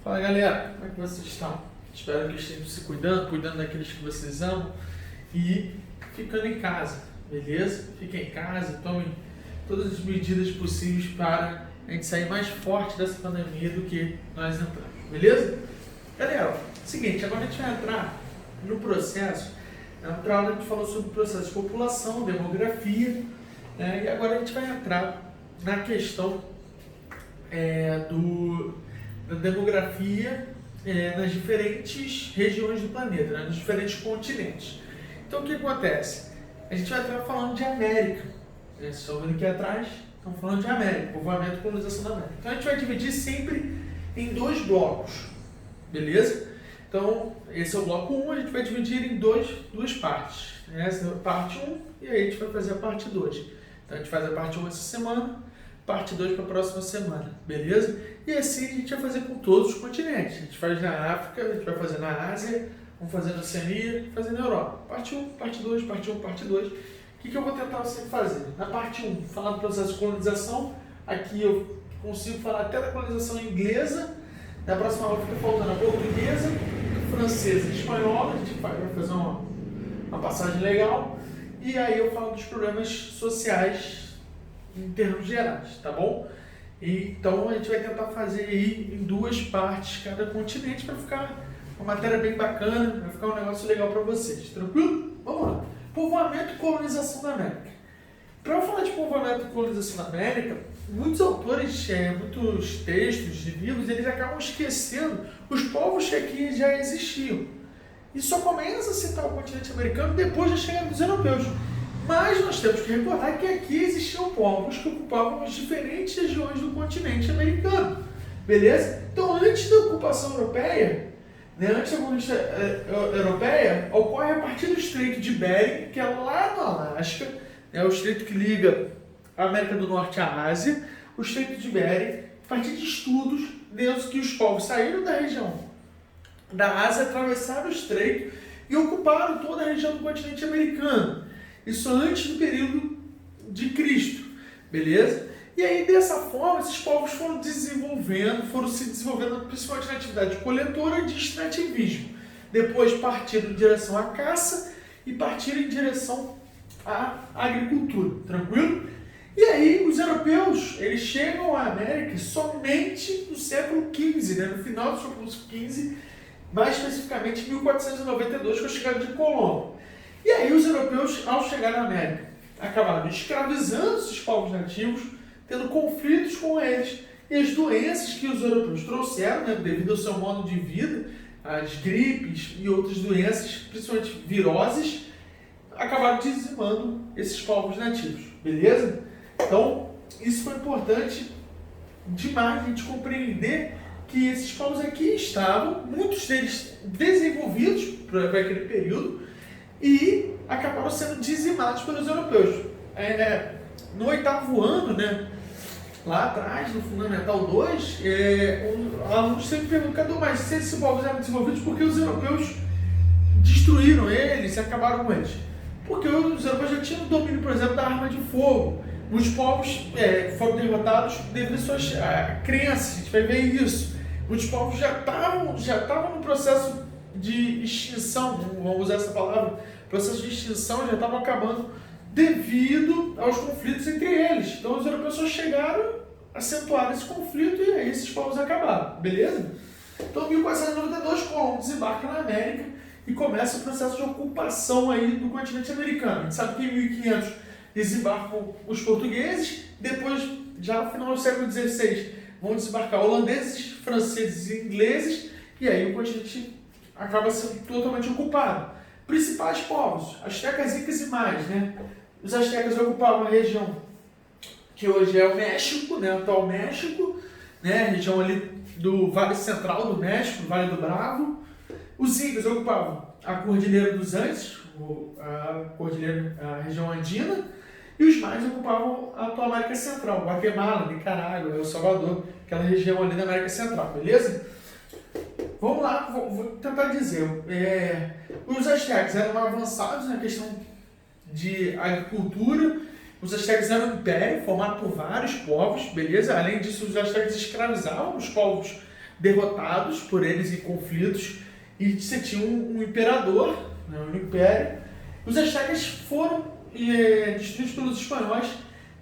Fala galera, como é que vocês estão? Espero que estejam se cuidando daqueles que vocês amam e ficando em casa, beleza? Fiquem em casa, tomem todas as medidas possíveis para a gente sair mais forte dessa pandemia do que nós entramos, beleza? Galera, seguinte, agora a gente vai entrar no processo. Na outra aula a gente falou sobre o processo de população, demografia, né? E agora a gente vai entrar na questão da demografia nas diferentes regiões do planeta, né? Nos diferentes continentes. Então o que acontece? A gente vai entrar falando de América. Vocês estão vendo aqui atrás? Estamos falando de América, povoamento e colonização da América. Então a gente vai dividir sempre em dois blocos, beleza? Então esse é o bloco 1, a gente vai dividir em duas partes. Essa é a parte 1 e aí a gente vai fazer a parte 2. Então a gente faz a parte 1 essa semana, parte 2 para a próxima semana, beleza? E assim a gente vai fazer com todos os continentes. A gente faz na África, a gente vai fazer na Ásia, vamos fazer na Oceania, fazer na Europa. Parte 1, parte 2, parte 1, parte 2. O que eu vou tentar sempre fazer? Na parte 1, falar do processo de colonização. Aqui eu consigo falar até da colonização inglesa. Na próxima aula fica faltando a portuguesa, a francesa e a espanhola. A gente vai fazer uma passagem legal. E aí eu falo dos problemas sociais em termos gerais, tá bom? Então a gente vai tentar fazer aí em duas partes cada continente para ficar uma matéria bem bacana, vai ficar um negócio legal para vocês, tranquilo? Vamos lá. Povoamento e colonização da América. Para eu falar de povoamento e colonização da América, muitos autores, muitos textos de livros, eles acabam esquecendo os povos que aqui já existiam. E só começa a citar o continente americano depois da chegada dos europeus. Mas nós temos que recordar que aqui existiam povos que ocupavam as diferentes regiões do continente americano. Beleza? Então, antes da ocupação europeia, antes da conquista europeia, ocorre a partir do Estreito de Bering, que é lá no Alasca, o estreito que liga a América do Norte à Ásia, o Estreito de Bering, a partir de estudos, desde que os povos saíram da região da Ásia, atravessaram o estreito e ocuparam toda a região do continente americano. Isso antes do período de Cristo, beleza? E aí, dessa forma, esses povos foram se desenvolvendo principalmente na atividade coletora de extrativismo. Depois partiram em direção à caça e partiram em direção à agricultura, tranquilo? E aí, os europeus, eles chegam à América somente no século XV, no final do século XV, mais especificamente em 1492, com a chegada de Colombo. E aí os europeus, ao chegar na América, acabaram escravizando esses povos nativos, tendo conflitos com eles. E as doenças que os europeus trouxeram, devido ao seu modo de vida, as gripes e outras doenças, principalmente viroses, acabaram dizimando esses povos nativos. Beleza? Então, isso foi importante demais a gente compreender que esses povos aqui estavam, muitos deles desenvolvidos para aquele período, e acabaram sendo dizimados pelos europeus. No 8º ano, lá atrás, no Fundamental 2, alunos sempre perguntam, mas se esses povos eram desenvolvidos, por que os europeus destruíram eles e acabaram com eles? Porque os europeus já tinham o domínio, por exemplo, da arma de fogo. Os povos foram derrotados devido às suas crenças, a gente vai ver isso. Os povos já estavam no processo de extinção, vamos usar essa palavra, o processo de extinção já estava acabando devido aos conflitos entre eles. Então os europeus só chegaram, acentuaram esse conflito e aí esses povos acabaram, beleza? Então em 1492 Colombo desembarca na América e começa o processo de ocupação aí do continente americano. A gente sabe que em 1500 desembarcam os portugueses, depois já no final do século XVI vão desembarcar holandeses, franceses e ingleses, e aí o continente acaba sendo totalmente ocupado. Principais povos, astecas, incas e maias, Os astecas ocupavam a região que hoje é o México, o atual México, a região ali do Vale Central do México, Vale do Bravo. Os incas ocupavam a Cordilheira dos Andes, a região andina, e os maias ocupavam a atual América Central, Guatemala, Nicarágua, El Salvador, aquela região ali da América Central, beleza? Vamos lá, vou tentar dizer. Os astecas eram avançados na questão de agricultura. Os astecas eram um império formado por vários povos, beleza? Além disso, os astecas escravizavam os povos derrotados por eles em conflitos, e você tinha um imperador, né, um império. Os astecas foram destruídos pelos espanhóis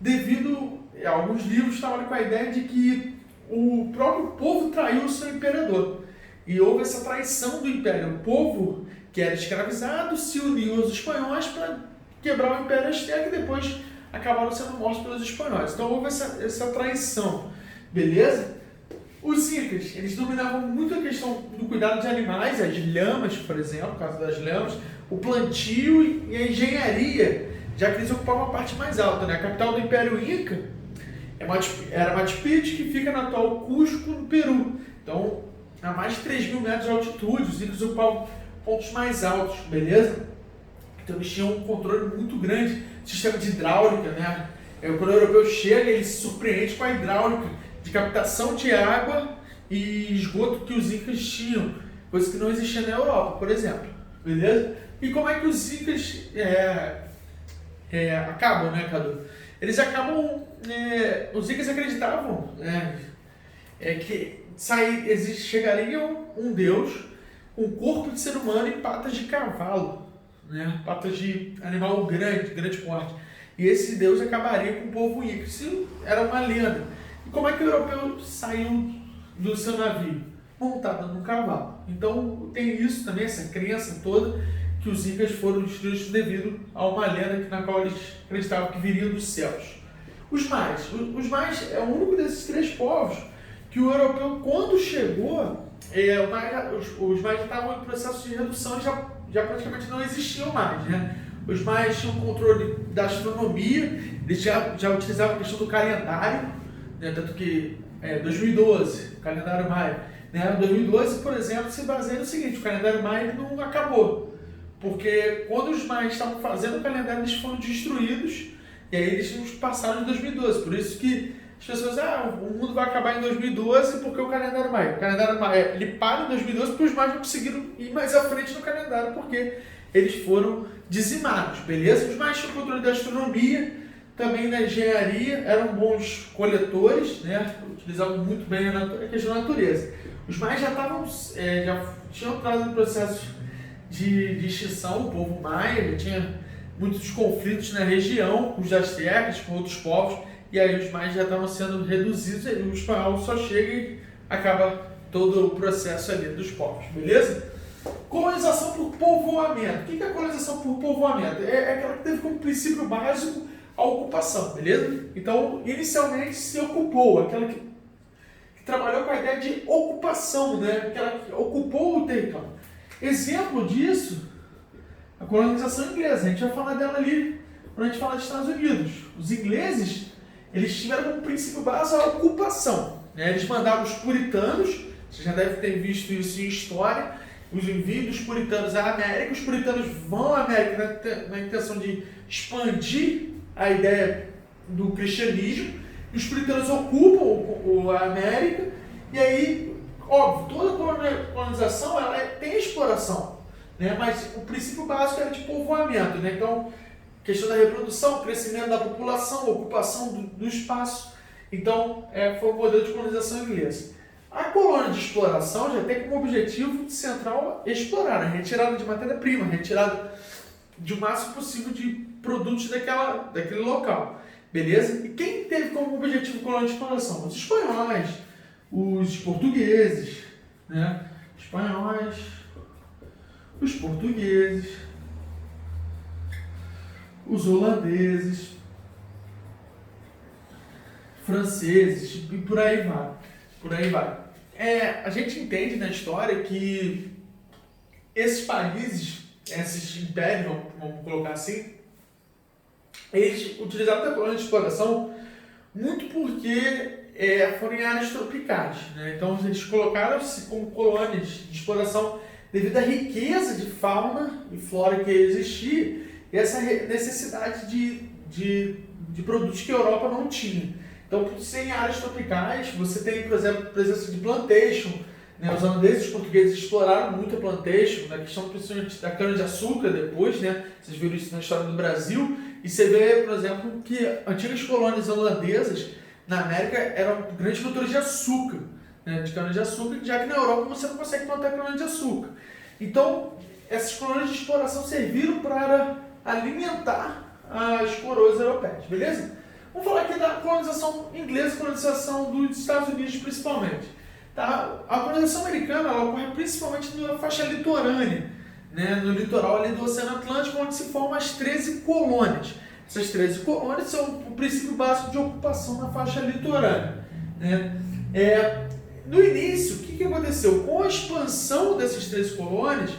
devido a alguns livros trabalham com a ideia de que o próprio povo traiu o seu imperador. E houve essa traição do império. O povo que era escravizado se uniu aos espanhóis para quebrar o império asteca e depois acabaram sendo mortos pelos espanhóis. Então houve essa traição, beleza? Os incas, eles dominavam muito a questão do cuidado de animais, as lhamas, por exemplo, no caso das lhamas, o plantio e a engenharia, já que eles ocupavam a parte mais alta, né? A capital do Império Inca era Machu Picchu, que fica na atual Cusco, no Peru. Então, a mais de 3.000 metros de altitude, os incas ocupavam pontos mais altos, beleza? Então eles tinham um controle muito grande, sistema de hidráulica, né? Quando o europeu chega, ele se surpreende com a hidráulica de captação de água e esgoto que os incas tinham, coisa que não existia na Europa, por exemplo, beleza? E como é que os incas acabam, né, Cadu? Eles acabam, os incas acreditavam, né, que chegaria um deus com corpo de ser humano e patas de cavalo, né, patas de animal grande porte. E esse deus acabaria com o povo inca. Isso era uma lenda. E como é que o europeu saiu do seu navio? Montado num cavalo. Então tem isso também, essa crença toda, que os incas foram destruídos devido a uma lenda na qual eles acreditavam que viria dos céus. Os maias é o único desses três povos que o europeu, quando chegou, os maias já estavam em processo de redução e já praticamente não existiam mais, né? Os maias tinham controle da astronomia, eles já utilizavam a questão do calendário, né? Tanto que 2012, o calendário maia, né? 2012, por exemplo, se baseia no seguinte: o calendário maia não acabou, porque quando os maias estavam fazendo o calendário, eles foram destruídos, e aí eles nos passaram em 2012, por isso que as pessoas, o mundo vai acabar em 2012 porque o calendário maia, ele para em 2012 porque os maias não conseguiram ir mais à frente no calendário, porque eles foram dizimados, beleza? Os maias tinham controle da astronomia, também da engenharia, eram bons coletores, né? Utilizavam muito bem a questão da natureza. Os maias já tinham entrado no processo de extinção, o povo maia, já tinha muitos conflitos na região, com os astecas, com outros povos, e aí os maias já estavam sendo reduzidos, e o espanhol só chega e acaba todo o processo ali dos povos, beleza? Colonização por povoamento. O que é a colonização por povoamento? É aquela que teve como princípio básico a ocupação, beleza? Então, inicialmente se ocupou, aquela que trabalhou com a ideia de ocupação, né? Aquela que ocupou o território. Exemplo disso, a colonização inglesa. A gente vai falar dela ali quando a gente falar dos Estados Unidos. Os ingleses, eles tiveram como princípio básico a ocupação, né? Eles mandavam os puritanos, você já deve ter visto isso em história, os envios dos puritanos à América. Os puritanos vão à América na intenção de expandir a ideia do cristianismo, e os puritanos ocupam a América, e aí, óbvio, toda colonização tem exploração, né? Mas o princípio básico era de povoamento, né? Então, questão da reprodução, crescimento da população, ocupação do espaço. Então, foi o modelo de colonização inglesa. A colônia de exploração já tem como objetivo central explorar, a retirada de matéria-prima, retirada de o máximo possível de produtos daquele local, beleza? E quem teve como objetivo colônia de exploração? Os espanhóis, os portugueses, né? Espanhóis, os portugueses, os holandeses, franceses e por aí vai. A gente entende na história que esses países, esses impérios, vamos colocar assim, eles utilizaram a colônia de exploração muito porque foram em áreas tropicais, né? Então eles colocaram-se como colônias de exploração devido à riqueza de fauna e flora que existia e essa necessidade de produtos que a Europa não tinha. Então, por ser em áreas tropicais, você tem, por exemplo, presença de plantation, né? Os holandeses e os portugueses exploraram muito a plantation, na questão principalmente da cana-de-açúcar depois, né? Vocês viram isso na história do Brasil, e você vê, por exemplo, que antigas colônias holandesas na América eram grandes produtores de açúcar, né, de cana-de-açúcar, já que na Europa você não consegue plantar cana-de-açúcar. Então, essas colônias de exploração serviram para alimentar as coroas europeias, beleza? Vamos falar aqui da colonização inglesa e colonização dos Estados Unidos principalmente. Tá? A colonização americana ela ocorre principalmente na faixa litorânea, né? No litoral ali do Oceano Atlântico, onde se formam as 13 colônias. Essas 13 colônias são o princípio básico de ocupação na faixa litorânea, né? No início, o que aconteceu? Com a expansão dessas 13 colônias,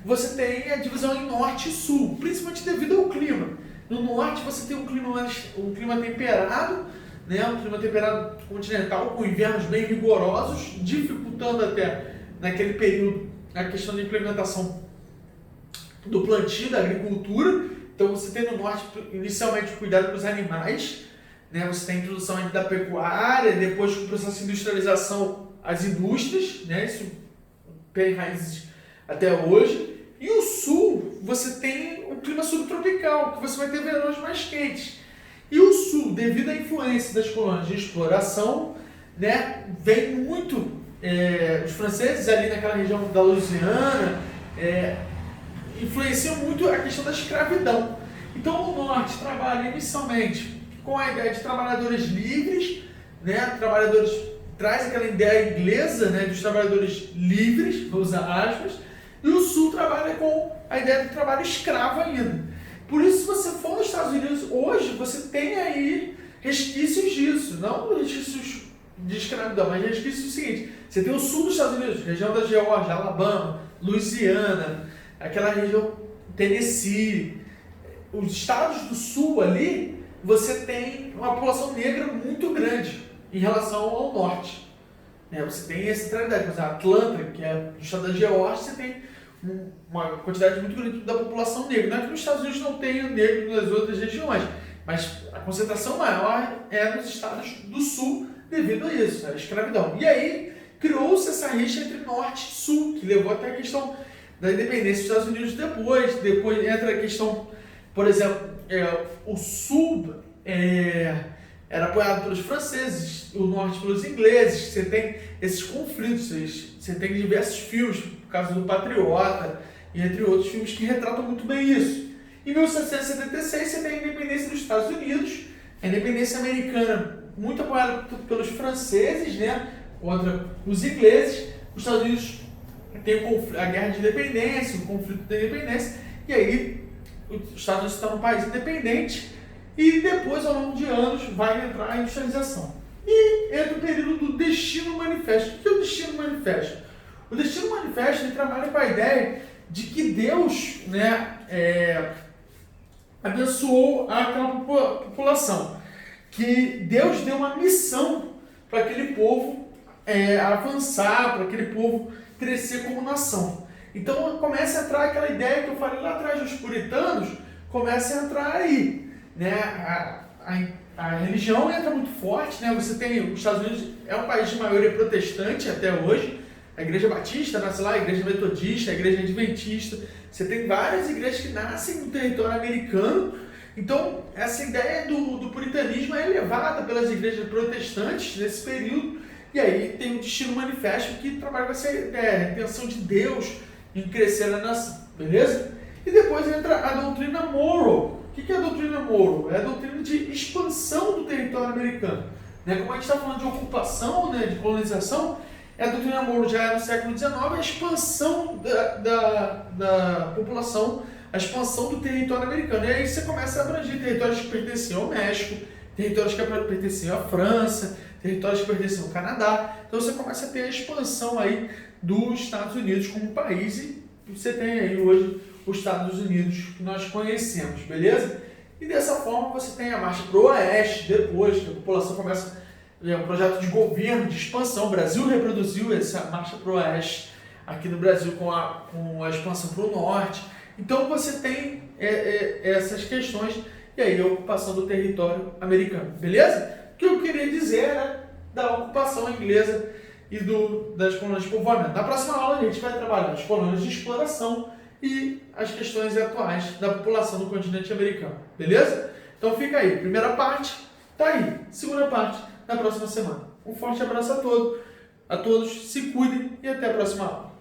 você tem a divisão em norte e sul, principalmente devido ao clima. No norte você tem um clima temperado, né? Um clima temperado continental, com invernos bem rigorosos, dificultando até naquele período a questão da implementação do plantio, da agricultura. Então você tem no norte inicialmente o cuidado com os animais, né? Você tem a introdução ainda da pecuária, depois com o processo de industrialização, as indústrias, né? Isso tem raízes até hoje. E o sul, você tem um clima subtropical, que você vai ter verões mais quentes. E o sul, devido à influência das colônias de exploração, né, vem muito os franceses ali naquela região da Louisiana, influenciam muito a questão da escravidão. Então o norte trabalha inicialmente com a ideia de trabalhadores livres, né, traz aquela ideia inglesa, né, dos trabalhadores livres, vou usar aspas, e o sul trabalha com a ideia do trabalho escravo ainda. Por isso, se você for nos Estados Unidos hoje, você tem aí resquícios disso, não resquícios de escravidão, mas resquícios do seguinte: você tem o sul dos Estados Unidos, região da Geórgia, Alabama, Louisiana, aquela região Tennessee, os estados do sul ali, você tem uma população negra muito grande em relação ao norte. Você tem essa centralidade, por exemplo, Atlanta, que é no estado da Geórgia, você tem uma quantidade muito grande da população negra. Não é que nos Estados Unidos não tenha negro nas outras regiões, mas a concentração maior é nos estados do sul devido a isso, a escravidão. E aí criou-se essa rixa entre norte e sul, que levou até a questão da independência dos Estados Unidos depois entra a questão, por exemplo, o sul era apoiado pelos franceses, o norte pelos ingleses. Você tem esses conflitos, você tem diversos filmes, por causa do Patriota, e entre outros filmes que retratam muito bem isso. Em 1776 você tem a independência dos Estados Unidos, a independência americana muito apoiada pelos franceses, né, contra os ingleses. Os Estados Unidos tem a guerra de independência, o conflito da independência, e aí os Estados Unidos estão num país independente, e depois, ao longo de anos, vai entrar a industrialização. E entra o período do Destino Manifesto. O que é o Destino Manifesto? O Destino Manifesto ele trabalha com a ideia de que Deus, né, abençoou aquela população. Que Deus deu uma missão para aquele povo avançar, para aquele povo crescer como nação. Então começa a entrar aquela ideia que eu falei lá atrás dos puritanos, começa a entrar aí. Né? A religião entra muito forte, né? Você tem, os Estados Unidos é um país de maioria protestante até hoje, a igreja batista nasce lá, a igreja metodista, a igreja adventista, você tem várias igrejas que nascem no território americano. Então essa ideia do puritanismo é levada pelas igrejas protestantes nesse período, e aí tem o Destino Manifesto que trabalha com essa ideia, a intenção de Deus em crescer na nação, beleza? E depois entra a doutrina Monroe. O que é a doutrina Monroe? É a doutrina de expansão do território americano. Né? Como a gente está falando de ocupação, né, de colonização, a doutrina Monroe já é no século XIX, a expansão da população, a expansão do território americano. E aí você começa a abranger territórios que pertenciam ao México, territórios que pertenciam à França, territórios que pertenciam ao Canadá. Então você começa a ter a expansão aí dos Estados Unidos como país, e você tem aí hoje os Estados Unidos que nós conhecemos, beleza? E dessa forma você tem a marcha para o oeste, depois que a população começa, um projeto de governo, de expansão. O Brasil reproduziu essa marcha para o oeste, aqui no Brasil com a expansão para o norte. Então você tem essas questões, e aí a ocupação do território americano, beleza? O que eu queria dizer era da ocupação inglesa e das colônias de povoamento. Na próxima aula a gente vai trabalhar as colônias de exploração e as questões atuais da população do continente americano, beleza? Então fica aí, primeira parte tá aí, segunda parte na próxima semana. Um forte abraço a todos, A todos, se cuidem e até a próxima aula.